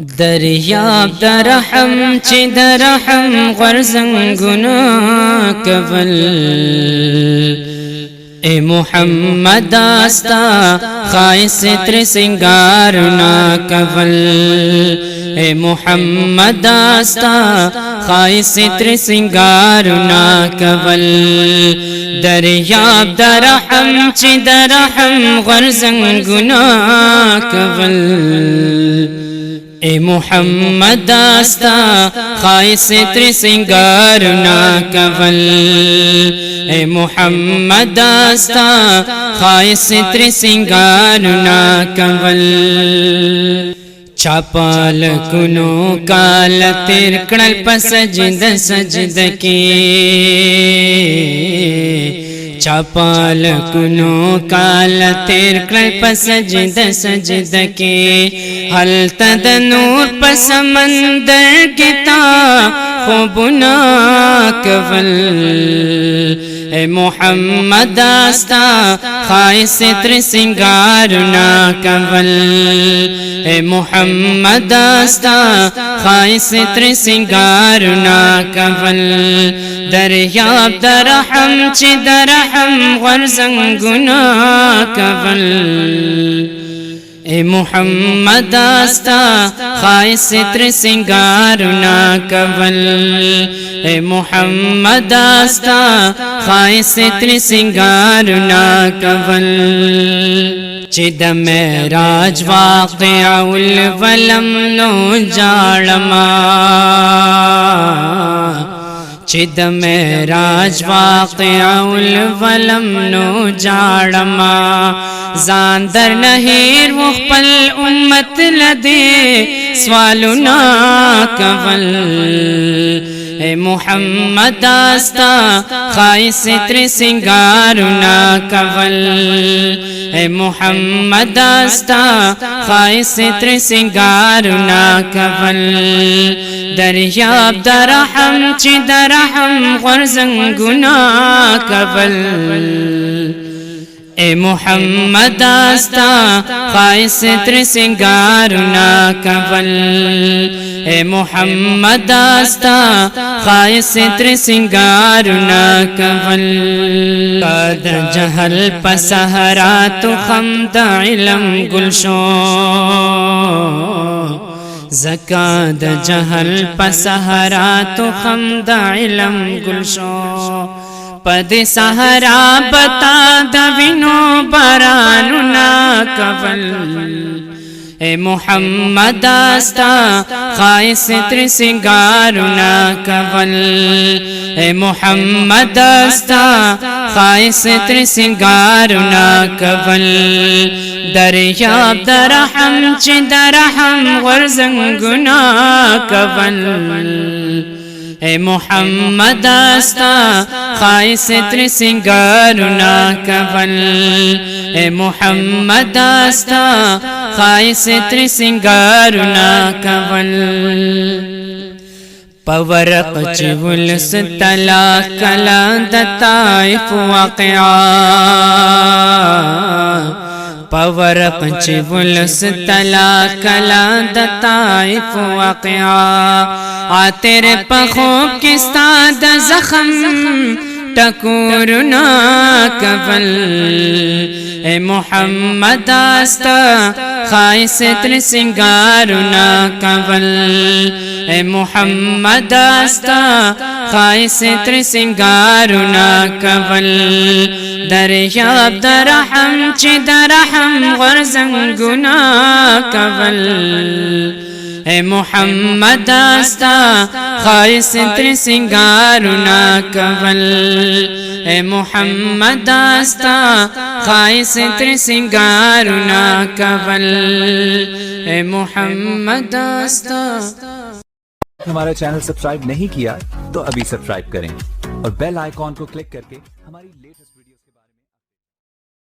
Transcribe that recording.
दरियाब दरहम चे दरहम गर्जंगुना कवल ए मुहम्मद आस्ता खाइस त्र सिंगार ना कवल ए मुहम्मद आस्ता खाइस त्र सिंगार ना कवल दरियाब दरहम चे दरहम गर्जंगुना कवल ए मुहम्मद आस्ता खाइस त्र सिंगार ना कवल ए मुहम्मद आस्ता खाइस त्र सिंगार ना कवल चापाल कुनो काल तिरकणल पसजद सजद के चापाल कुनो काल तिरकणल पसजद सजद के हल तद नूर पसमंदर गिता खुबना कवल ए मुहम्मद आस्ता खाइस त्र सिंगार ना कवल ए मुहम्मद आस्ता खाइस त्र सिंगार ना कवल दरियाब दरहम चे दरहम गर्जंगुना कवल ए मुहम्मद आस्ता खाइस त्र सिंगार ना कवल ए मुहम्मद आस्ता खाइस त्र सिंगार ना कवल चिद मेराज वाक़िआ उल वलम नो जाड़मा चिद मेराज वाक़िआ उल वलम नो जाड़मा ज़ांदर नहीर मुख़पल उम्मत लदे स्वालुना कवल ए मुहम्मद आस्ता खाइस त्र सिंगार ना कवल ए मुहम्मद आस्ता खाइस त्र सिंगार ना कवल दरियाब दरहम चे दरहम गर्जंगुना कवल ए मुहम्मद आस्ता खाइस त्र सिंगार ना कवल ए मुहम्मद आस्ता खाइस त्र सिंगार ना कवल कद जहल पसहरा तो खमद इलम गुलशो ज़काद जहल पसहरा तो खमद इलम गुलशो पद सहरा बता दविनो बरानु ना कवल ए मुहम्मद आस्ता खाइस त्र सिंगार ना कवल ए मुहम्मद आस्ता खाइस त्र सिंगार ना कवल दरियाब दरहम चे दरहम गर्जंगुना कवल ए मुहम्मद आस्ता खाइस त्र सिंगार ना कवल ए मुहम्मद आस्ता खाइस त्र सिंगार ना कवल पवरक चिवुल तला कला दताइफ वाक़िआ पवरक चिवुल तला कला दताइफ वाक़िआ आ तेरे पखों के साद जख्म टकोर ना कवल ए मुहम्मद आस्ता खाइस त्र सिंगार ना कवल ए मुहम्मद आस्ता खाइस त्र सिंगार ना कवल दरियाब दरहम चे दरहम गर्जंगुना कवल ए मुहम्मद आस्ता खाइस त्र सिंगार ना कवल ए मुहम्मद आस्ता खाइस त्र सिंगार ना कवल ए मुहम्मद आस्ता। हमारा चैनल सब्सक्राइब नहीं किया तो अभी सब्सक्राइब करें और बेल आइकॉन को क्लिक करके हमारी लेटेस्ट